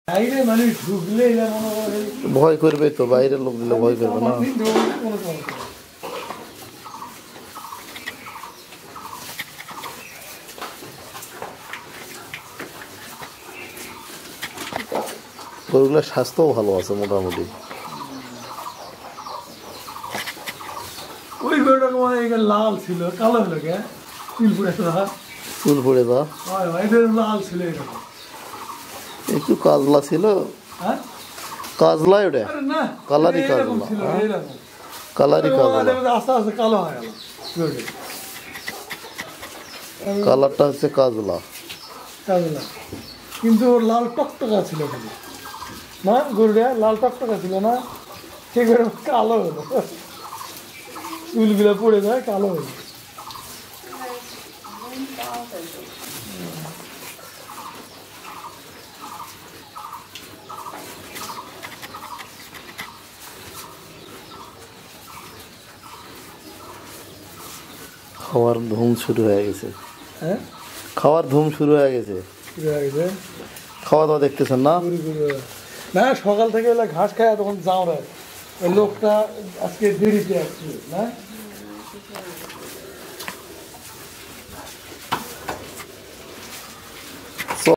বাইরে মানে ঢুকলে ভয় করবে তো, বাইরের লোক দিলে ভয় করবে না। গরুগুলোর স্বাস্থ্যও ভালো আছে মোটামুটি। ওই গরুটা মানে লাল ছিল, কালো হলো কে চুল পড়ে চুল পড়ে যা লাল ছিল এরকম, একটু কাজলা ছিল। হ্যাঁ কাজলা ওটা না কালারি এরকম কাজলা, ছিল, এরকম কালারি কাজলা। আস্তে আস্তে কালো হয়ে গেল গরুটা। কালারটা হচ্ছে কাজলা কাজলা, কিন্তু ওর লাল টকটকা ছিল কিন্তু না, গরুটা লাল টকটকা ছিল না, সে করে কালো হলো, চুলগুলো পড়ে যায় কালো হলো। খাওয়ার ধুম শুরু হয়ে গেছে। হ্যাঁ খাওয়ার ধুম শুরু হয়ে গেছে। খাওয়া দাওয়া দেখতেছেন না? না সকাল থেকে এলা ঘাস খায়, তখন যাও ওই লোকটা আজকে দেরিতে আসছে না।